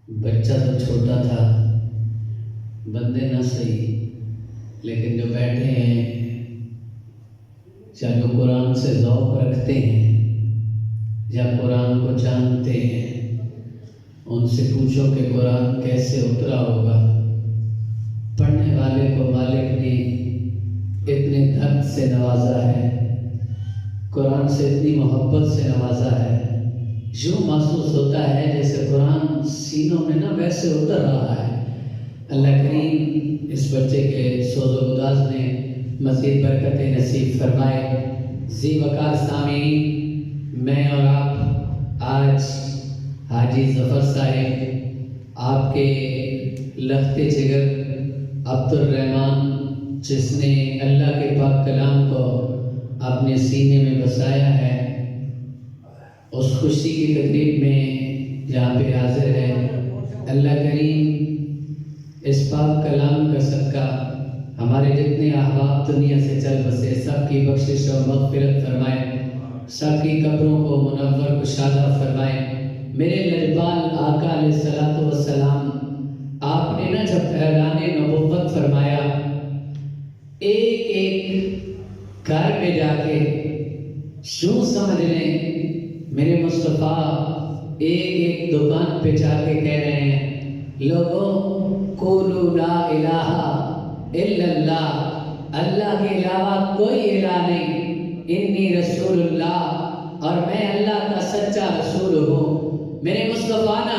بچہ تو چھوٹا تھا، بندے نہ صحیح، لیکن جو بیٹھے ہیں یا جو قرآن سے ذوق رکھتے ہیں یا قرآن کو جانتے ہیں، ان سے پوچھو کہ قرآن کیسے اترا ہوگا۔ پڑھنے والے کو مالک نے اتنے درد سے نوازا ہے، قرآن سے اتنی محبت سے نوازا ہے، یوں محسوس ہوتا ہے جیسے قرآن سینوں میں نہ ویسے اتر رہا ہے۔ اللہ کریم اس بچے کے سوز و گداز میں مزید برکت نصیب فرمائے۔ ذی وقار سامعین، میں اور آپ آج حاجی ظفر صاحب، آپ کے لخت جگر عبد الرحمن، جس نے اللہ کے پاک کلام کو اپنے سینے میں بسایا ہے، اس خوشی کی تقریب میں یہاں پہ حاضر ہے۔ اللہ کریم اس پاک کلام کا صدقہ ہمارے جتنے احباب دنیا سے چل بسے سب کی بخشش و مغفرت فرمائے، سب کی قبروں کو منور کشادہ فرمائے۔ میرے لجپال آقا علیہ الصلوۃ والسلام، آپ نے نہ جب اعلان نبوت فرمایا، ایک ایک گھر میں جا کے یوں سمجھ لیں میرے مصطفیٰ ایک ایک دکان پہ جا کے کہہ رہے ہیں، لوگوں قولوا لا الہ الا اللہ، اللہ کے علاوہ کوئی الہ نہیں، انی رسول اللہ، اور میں اللہ کا سچا رسول ہوں۔ میرے مصطفیٰ نا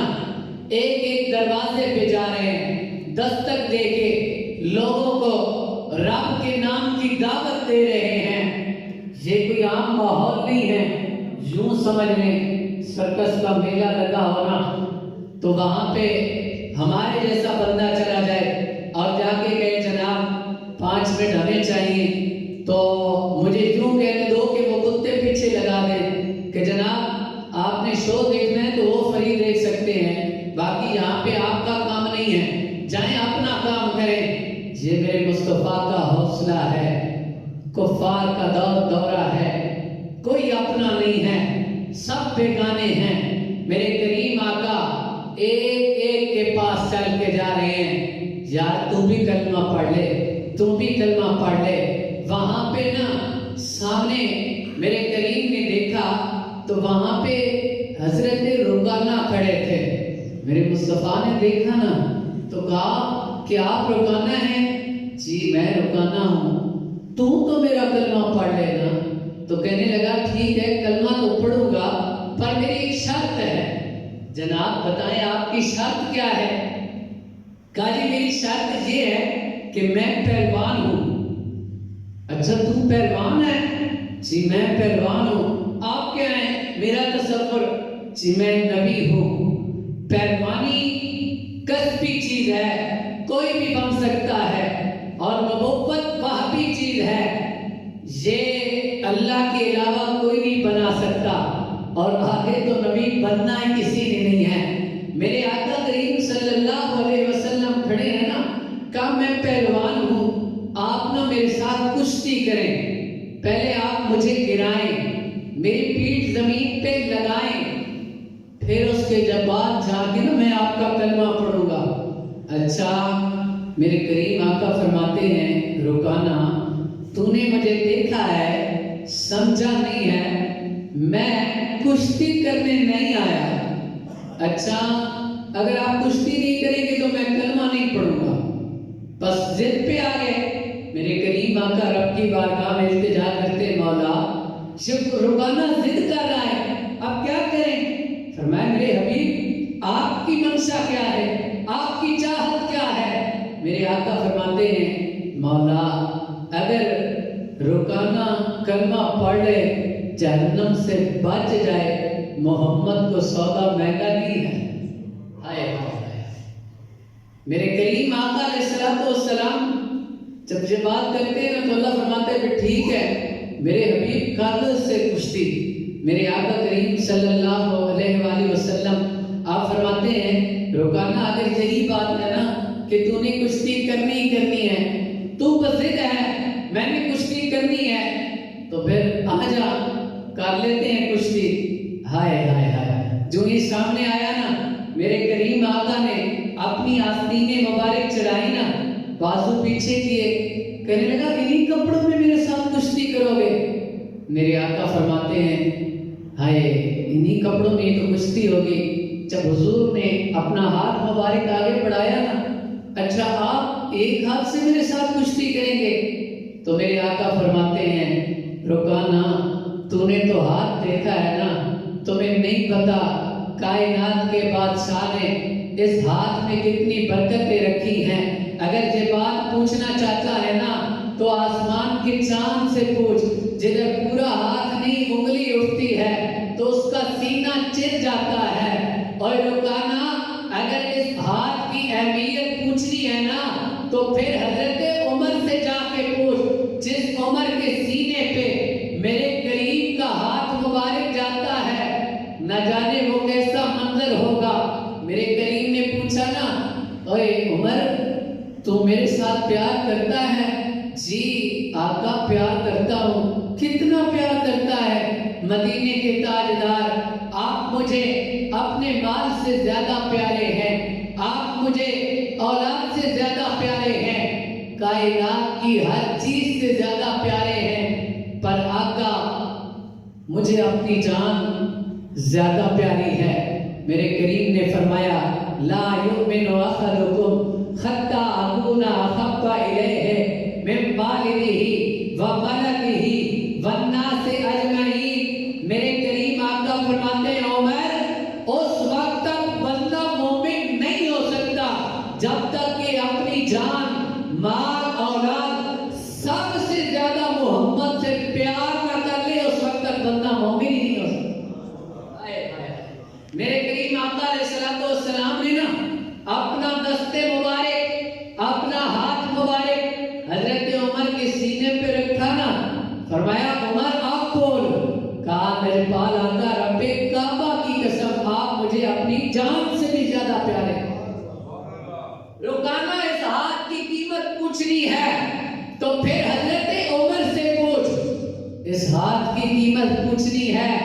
ایک ایک دروازے پہ جا رہے ہیں، دستک دے کے لوگوں کو رب کے نام کی دعوت دے رہے ہیں۔ یہ کوئی عام ماحول نہیں ہے، یوں سمجھ لیں سرکس کا میلہ لگا ہونا، تو وہاں پہ ہمارے جیسا بندہ چلا جائے اور جا کے کہے جناب 5 منٹ ہمیں چاہیے، تو مجھے یوں کہنے دو کہ وہ کتے پیچھے لگا دیں کہ جناب آپ نے شو دیکھنا ہے تو وہ فری دیکھ سکتے ہیں، باقی یہاں پہ آپ کا کام نہیں ہے، جائیں اپنا کام کریں۔ یہ میرے مصطفیٰ کا حوصلہ ہے۔ کفار کا دورہ ہے، کوئی اپنا نہیں ہے، سب بیگانے ہیں۔ میرے کریم آقا ایک ایک کے پاس چل کے جا رہے ہیں، یار تو بھی کلمہ پڑھ لے، تو بھی کلمہ پڑھ لے۔ وہاں پہ نا سامنے میرے کریم نے دیکھا تو وہاں پہ حضرت رکانہ کھڑے تھے۔ میرے مصطفیٰ نے دیکھا نا تو کہا کہ آپ رکانہ ہیں؟ جی میں رکانہ ہوں۔ تو میرا کلمہ پڑھ لے نا۔ تو کہنے لگا ٹھیک ہے کلمہ تو پڑھوں گا، پر میری ایک شرط ہے۔ جناب بتائیں آپ کی شرط کیا ہے؟ کہا جی میری شرط یہ ہے کہ میں پہلوان ہوں۔ اچھا تم پہلوان ہے؟ جی میں پہلوان ہوں۔ آپ کیا ہیں؟ میرا تصور، جی میں نبی ہوں۔ پہلوانی کسبی چیز ہے، کوئی بھی بن سکتا ہے، اور نبوت وہبی چیز ہے، یہ اللہ کے علاوہ کوئی نہیں بنا سکتا، اور آگے تو نبی بننا ہی کسی نے نہیں ہے۔ میرے آقا کریم صلی اللہ علیہ وسلم کھڑے ہیں نا، کہا میں پہلوان ہوں، آپ نا میرے ساتھ کشتی کریں، پہلے آپ مجھے گرائیں، میری پیٹھ زمین پہ لگائیں، پھر اس کے بعد جا کے نا میں آپ کا کلمہ پڑھوں گا۔ اچھا میرے کریم آقا فرماتے ہیں رکانہ تو نے مجھے دیکھا ہے، سمجھا نہیں ہے، میں کشتی کرنے نہیں آیا۔ اچھا اگر آپ کشتی نہیں کریں گے تو میں کلمہ نہیں پڑھوں گا، بس ضد پہ آ گئے۔ میرے کریم آقا رب کی بارگاہ میں التجا کرتے، مولا رکانہ ضد کر رہا ہے، اب کیا کریں؟ فرمایا میرے حبیب آپ کی منشا کیا ہے، آپ کی چاہت کیا ہے؟ میرے آقا فرماتے ہیں مولا اگر رکانہ کلمہ پڑھ لے جہنم سے بچ جائے، محمد کو سودا مہنگا نہیں ہے۔ ہائے ہائے، میرے کریم آقا علیہ الصلوۃ والسلام جب یہ بات کرتے ہیں تو اللہ فرماتے ہیں کہ ٹھیک ہے میرے حبیب کر سے کشتی۔ میرے آقا کریم صلی اللہ علیہ وآلہ وسلم آپ فرماتے ہیں رکانہ اگر یہی بات ہے نا کہ تو نے کشتی کرنی ہی کرنی ہے، تو بضد ہے میں نے کشتی کرنی ہے، تو پھر آ جا کر لیتے ہیں کشتی۔ ہائے ہائے ہائے، جو یہ سامنے آیا نا میرے میرے کریم آقا نے اپنی آستین مبارک چڑھائی نا، بازو پیچھے کیے، کہنے لگا انہی کپڑوں میں میرے ساتھ کشتی کرو گے؟ میرے آقا فرماتے ہیں ہائے انہی کپڑوں میں تو کشتی ہوگی۔ جب حضور نے اپنا ہاتھ مبارک آگے بڑھایا نا، اچھا آپ ایک ہاتھ سے میرے ساتھ کشتی کریں گے؟ تو میرے آقا فرماتے ہیں رکانا، تو نے تو ہاتھ دیکھا ہے نا، تمہیں نہیں پتا کائنات کے بادشاہ نے اس ہاتھ میں کتنی برکتیں رکھی ہیں۔ اگر یہ بات پوچھنا چاہتا ہے نا تو آسمان کے چاند سے پوچھ، جدھر پورا ہاتھ نہیں انگلی اٹھتی ہے تو اس کا سینہ چر جاتا ہے۔ اور رکانا، اگر اس ہاتھ کی اہمیت پوچھنی ہے نا تو پھر حضرت عمر سے جا کے پوچھ، جس عمر کے سینے پہ میرے کریم کا ہاتھ مبارک جاتا ہے، نہ جانے وہ کیسا منظر ہوگا۔ میرے کریم نے پوچھا نا، اوے عمر تو میرے ساتھ پیار کرتا ہے؟ جی آقا پیار کرتا ہوں۔ کتنا پیار کرتا ہے؟ مدینے کے تاجدار، آپ مجھے اپنے مال سے زیادہ پیارے ہیں، آپ مجھے اولاد سے زیادہ پیارے ہیں، کائنات کی ہر چیز سے زیادہ پیارے ہیں، پر آقا مجھے اپنی جان زیادہ پیاری ہے۔ میرے کریم نے فرمایا لا یؤمن احدکم حتی اکون احب الیہ من والدہ وولدہ والناس اجمعین۔ میرے کریم آقا فرماتے ہیں عمر، اس وقت تک بندہ مومن نہیں ہو سکتا جب تک کہ اپنی جان، مال، اولاد سب سے زیادہ محمد سے پیار نہ کر لے، اس وقت تک بندہ مومن ہی نہیں ہو سکتا۔ میرے کریم آقا علیہ السلام نے نا اپنا دستے مبارک، اپنا ہاتھ مبارک حضرت عمر کے سینے پہ رکھا نا، فرمایا عمر آپ بول، کہا میرے پال آقا رب کعبہ کی قسم آپ مجھے اپنی جان سے بھی زیادہ پیارے ہیں۔ رکانا، اس ہاتھ کی قیمت پوچھنی ہے تو پھر حضرت عمر سے پوچھ، اس ہاتھ کی قیمت پوچھنی ہے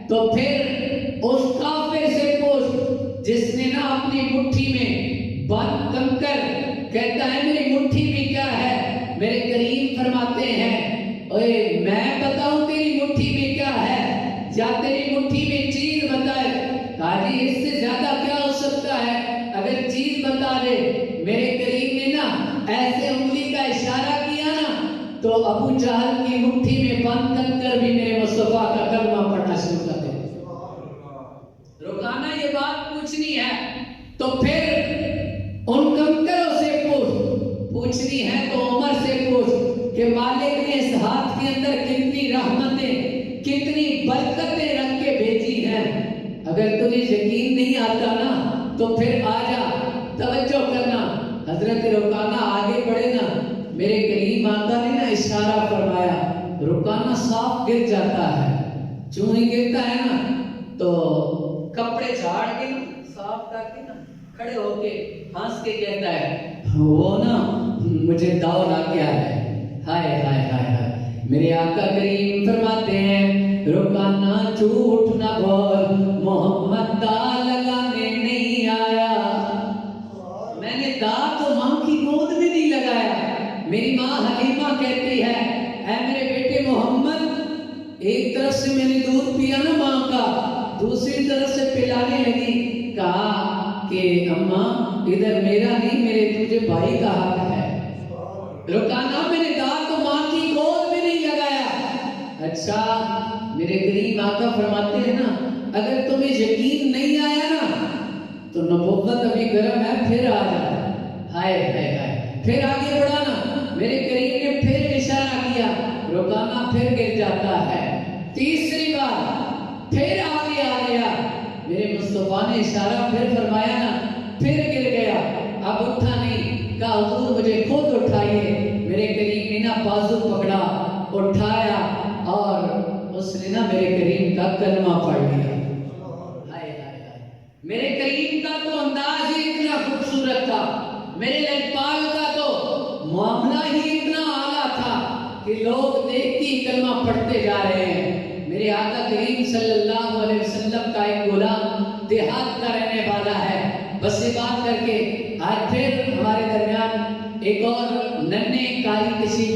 تو پھر اس کافر سے پوچھ جس نے نا اپنی مٹھی میں بند کنکر کہتا ہے میری مٹھی میں کیا ہے؟ میرے کریم فرماتے ہیں اوے میں بتاؤں تیری مٹھی میں کیا ہے یا تیری مٹھی میں چیز بتائے؟ کہا جی اس سے زیادہ کیا ہو سکتا ہے، اگر چیز بتا دے۔ میرے کریم نے نا ایسے انگلی کا اشارہ کیا نا تو ابو جہل کی مٹھی میں بند کنکر بھی میرے مصطفیٰ کا کلمہ پڑھنا شروع کر دے۔ رکانا، یہ بات پوچھنی ہے تو پھر ان کنکروں سے پوچھنی ہے تو عمر سے پوچھ کہ مالک نے اس ہاتھ کے اندر کتنی رحمتیں، کتنی برکتیں رکھ کے بھیجی ہیں۔ اگر تجھے یقین نہیں آتا نا تو پھر آ جا، توجہ کرنا۔ حضرت رکانا آگے بڑھے نا، میرے کریم آقا نے نا اشارہ فرمایا، رکانا صاف گر جاتا ہے۔ چوں ہی گرتا ہے نا تو کپڑے جھاڑ کے نا صاف کر کے نا کھڑے ہو کے ہنس کے کہتا ہے وہ نا مجھے داؤ لا کے آیا ہے۔ ہائے ہائے ہائے ہائے، میرے آقا کریم فرماتے ہیں رکانا جھوٹ نہ بول، محمد دا لگانے نہیں آیا۔ میں نے دا تو ماں کی گود میں نہیں لگایا۔ میری ماں حلیمہ کہتی ہے اے میرے بیٹے محمد، ایک طرف سے میں نے دودھ پیا نا ماں کا، دوسری طرف سے پلانے لگی، کہا کہ اماں ادھر میرا نہیں میرے تجھے بھائی کا حق ہے۔ رکانا، میں نے کہا تو ماں کی گود میں نہیں لگایا۔ اچھا، میرے کریم آقا فرماتے ہیں نا اگر تمہیں یقین نہیں آیا نا تو نبوت ابھی گرم ہے، پھر آ جا۔ ہائے ہائے ہائے، پھر آگے بڑھا نا، میرے کریم نے پھر اشارہ کیا، رکانا پھر گر جاتا ہے۔ تیسری بار پھر آگے آ گیا، میرے مصطفیٰ نے اشارہ پھر فرمایا نا، پھر گر گیا، اب اٹھا نہیں، کہا حضور مجھے خود اٹھائیے۔ میرے کریم نے نا بازو پکڑا، اٹھایا اور اس نے نا میرے کریم کا کلمہ پڑھ لیا۔ میرے کریم کا تو انداز ہی اتنا خوبصورت تھا، میرے لجپال کا تو معاملہ ہی اتنا اعلیٰ تھا کہ لوگ دیکھ کے کلمہ پڑھتے جا رہے ہیں۔ میرے آقا کریم صلی اللہ علیہ وسلم کا ایک غلام دیہات کا رہنے والا ہے،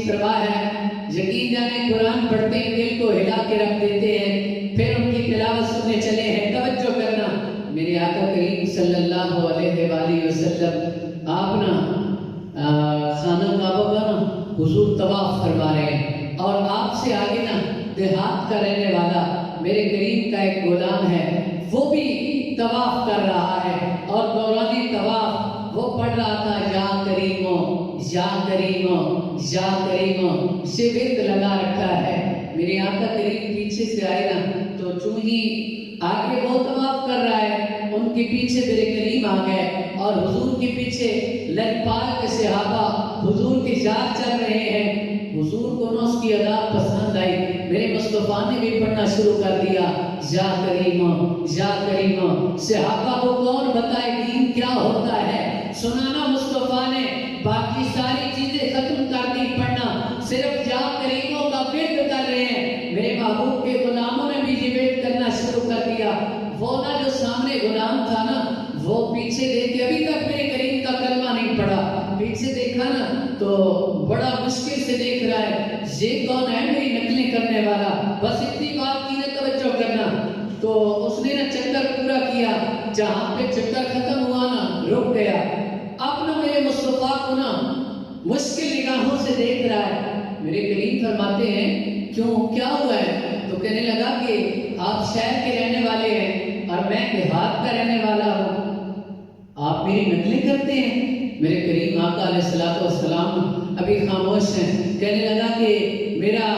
تشریف فرما ہے، یقین جانے قرآن پڑھتے ہی دل کو ہلا کے رکھ دیتے ہیں، پھر ان کی تلاوت سننے چلے ہیں۔ توجہ کرنا، میرے آقا کریم صلی اللہ علیہ وآلہ وسلم آپ نا خانہ کعبہ کا نا حضور طواف فرما رہے ہیں، اور آپ سے آگے نا دیہات کا رہنے والا میرے کریم کا ایک غلام ہے، وہ بھی طواف کر رہا ہے، اور دوران طواف وہ پڑھ رہا تھا یا کریمو یا کریمو یا کریمو، سے ورد لگا رکھا ہے۔ میرے آقا کریم پیچھے سے آئے نا تو چوں ہی آگے وہ طواف کر رہا ہے، ان کے پیچھے میرے کریم آ گئے، اور حضور کے پیچھے لجپال کے صحابہ حضور کے ساتھ چل رہے ہیں۔ حضور کو نہ اس کی ادا پسند آئی، میرے مصطفیٰ نے بھی پڑھنا شروع کر دیا یا کریم یا کریم۔ صحابہ کو کون بتائے دین کیا ہوتا ہے، سنانا مصطفیٰ نے، باقی ساری چیزیں ختم کر دی، پڑھنا صرف یا کریموں کا ورد کر رہے ہیں۔ میرے محبوب کے غلاموں نے بھی یہ ورد کرنا شروع کر دیا۔ وہ نا جو سامنے غلام تھا نا، وہ پیچھے دیکھے، ابھی تک میرے کریم کا کلمہ نہیں پڑھا، پیچھے دیکھا نا تو بڑا مشکل سے دیکھ رہا ہے، یہ کون ہے میری نقلیں کرنے والا، بس اتنی بات کی نے توجہ کرنا۔ تو اس نے نا چکر پورا کیا، جہاں پہ چکر ختم ہوا نا رک گیا، اب نا میرے مصطفیٰ کو نا مشکل نگاہوں سے دیکھ رہا ہے۔ میرے کریم فرماتے ہیں کیوں کیا ہوا ہے؟ تو کہنے لگا کہ آپ شہر کے رہنے والے ہیں اور میں دیہات کا رہنے والا ہوں، آپ میری نقلیں کرتے ہیں۔ میرے کریم آقا علیہ السلام ابھی خاموش ہیں، کہنے لگا کہ میرا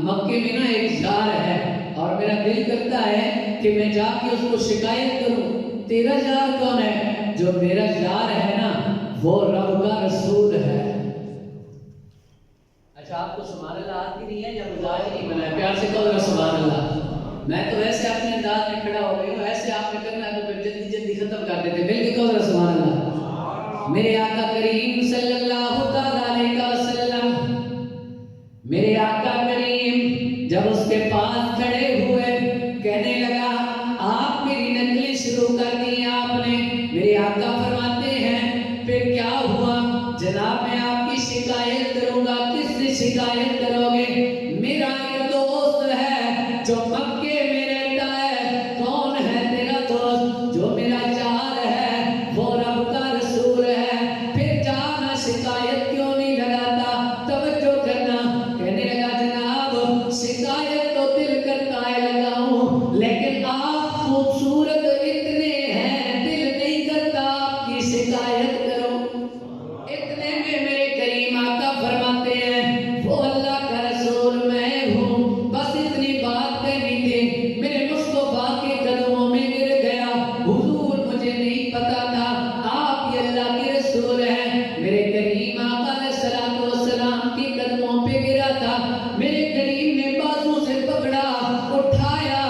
مکے میں نا ایک یار ہے، اور میرا دل کرتا ہے کہ میں جا کے اس کو شکایت کروں۔ تیرا یار کون ہے؟ جو میرا یار ہے نا وہ رب کا رسول ہے۔ اچھا، آپ کو سبحان اللہ آتی نہیں ہے یا مزاج نہیں بنا ہے؟ پیار سے کہو سبحان اللہ۔ میں تو ایسے اپنے انداز میں کھڑا ہو گئی ہوں، ایسے آپ نے کرنا ہے تو پھر جلدی جلدی ختم کر دیتے، مل کے کہو سبحان اللہ۔ میرے آقا کریم صلی اللہ علیہ وسلم، میرے آقا کریم جب اس کے پاس کھڑے ہوئے، کہنے لگا آپ میری نقلیں شروع کر دی آپ نے۔ میرے آقا فرماتے ہیں پھر کیا ہوا؟ جناب میں آپ کی شکایت کروں گا۔ کس سے شکایت کرو گے؟ میرا ایک دوست ہے جو مکے میں رہتا ہے۔ کون ہے تیرا دوست؟ جو میرا یار ہے، وہ رب کا رسول ہے۔ پھر جانا شکایت کیوں نہیں لگاتا؟ توجہ کرنا، کہنے لگا جناب شکایت تو دل کرتا ہے لگاؤں، لیکن آپ خوبصورت اتنے ہیں دل نہیں کرتا آپ کی شکایت کروں۔ اتنے میں میرے کریم آقا فرماتے ہیں وہ اللہ کا رسول میں ہوں، بس اتنی بات کہنی تھی، میرے مصطفیٰ کے قدموں میں گر گیا۔ حضور مجھے نہیں پتا تھا آپ یہ اللہ کے رسول ہیں۔ میرے کریم آقا علیہ السلام کے قدموں پہ گرا تھا، میرے کریم نے بازو سے پکڑا، اٹھایا،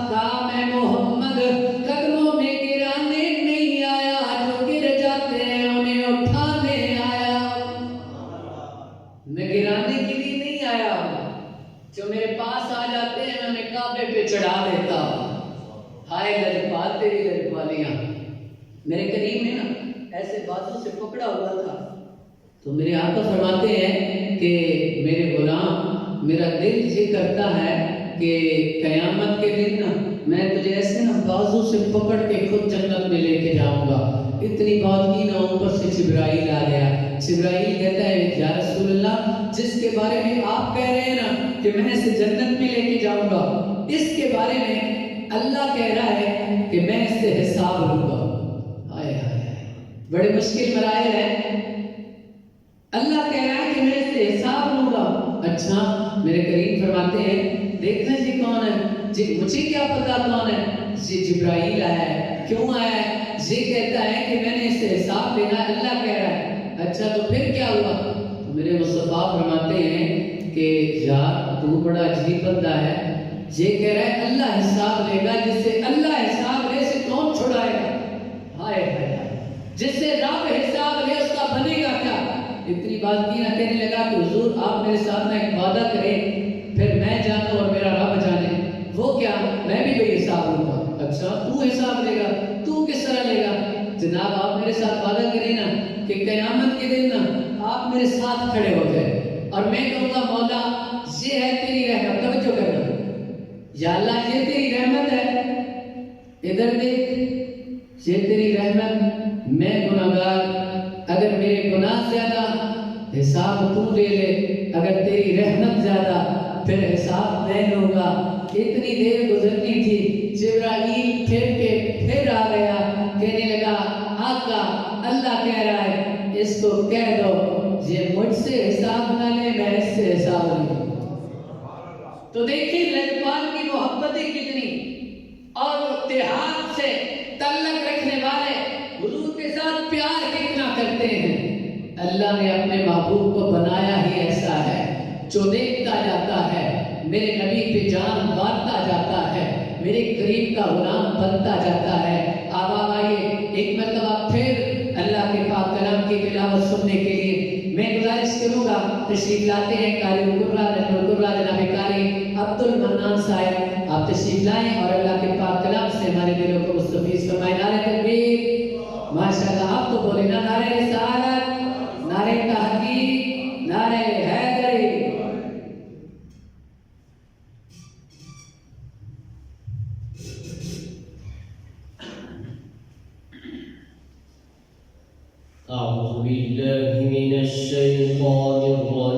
کہا میں محمد قدموں میں گرانے نہیں آیا، جو گر جاتے ہیں انہیں اٹھانے آیا، میں گرانے کے لیے نہیں آیا، جو میرے پاس آ جاتے ہیں میں انہیں کعبے پہ چڑھا دیتا۔ ہائے لجپال تیری لجپالیاں۔ میرے کریم نے نا ایسے بازو سے پکڑا ہوا تھا، تو میرے آقا فرماتے ہیں کہ میرے غلام میرا دل یہ کرتا ہے کہ قیامت کے دن نا میں تجھے ایسے نا بازو سے پکڑ کے خود جنت میں لے کے جاؤں گا۔ اتنی بات کی نا اوپر سے جبرائیل آ گیا۔ جبرائیل کہتا ہے یا رسول اللہ جس کے بارے میں آپ کہہ رہے ہیں نا کہ میں اسے جنت میں لے کے جاؤں گا، اس کے بارے میں اللہ کہہ رہا ہے کہ میں اس سے حساب لوں گا۔ ہائے ہائے، بڑے مشکل مراحل ہیں، اللہ کہہ رہا ہے کہ میں اس سے حساب لوں گا۔ اچھا، میرے کریم فرماتے ہیں دیکھنا جی کون ہے؟ جی مجھے کیا پتا کون ہے؟ جی جبرائیل آیا ہے۔ کیوں آیا ہے؟ یہ کہتا ہے کہ میں نے اس سے حساب لینا ہے، اللہ کہہ رہا ہے۔ اچھا تو پھر کیا ہوا؟ تو میرے مصطفیٰ فرماتے ہیں کہ یار تو بڑا عجیب بندہ ہے، یہ کہہ رہا ہے اللہ حساب لے گا، جس سے اللہ حساب لے سے کون چھڑائے گا؟ ہائے ہائے، جس سے رب حساب لے اس کا بنے گا کیا؟ اتنی بات کی نہ، کہنے لگا کہ حضور آپ میرے ساتھ ایک وعدہ کریں، پھر میں جانوں اور میرا رب جانے۔ وہ کیا؟ میں بھی بھئی حساب لوں گا۔ اچھا تو حساب لے گا؟ تو کس طرح لے گا؟ جناب آپ میرے ساتھ وعدہ کریں نا کہ قیامت کے دن نا آپ میرے ساتھ کھڑے ہو گئے اور میں کہوں گا مولا یہ ہے تیری رحمت، توجہ کرنا، یا اللہ یہ تیری رحمت ہے، ادھر دیکھ یہ تیری رحمت، میں گناہگار، اگر میرے گناہ زیادہ حساب تو لے لے، اگر تیری رحمت زیادہ پھر حساب میں لوں گا۔ اتنی دیر گزرتی تھی، جبرائیل پھر کے پھر آ گیا، کہنے لگا آقا اللہ کہہ رہا ہے اس کو کہہ دو یہ مجھ سے حساب نہ لے، میں اس سے حساب لوں۔ تو دیکھیں لجپال کی محبت کتنی، اور اتحاد سے تعلق رکھنے والے حضور کے ساتھ پیار کتنا کرتے ہیں۔ اللہ نے اپنے محبوب کو بنایا ہی ایسا ہے جو دیکھتا جاتا ہے، میرے نبی پہ جان بانٹتا جاتا ہے، میرے قریب کا غلام بنتا جاتا ہے۔ آبا آئیے ایک مرتبہ پھر اللہ کے پاک کلام کی تلاوت سننے کے لیے میں گزارش کروں گا، تشریف لاتے ہیں قاری القرآن جناب قاری عبد المنان صاحب، آپ تشریف لائیں اور اللہ کے پاک کلام سے ہمارے دلوں کو مستفیض فرمائیں۔ نعرہ تکبیر، ماشاءاللہ، آپ تو بولے نا نعرہ رسالت، نعرہ تحقیق، نعرہ حیدری۔ أعوذ بالله من الشيطان الرجيم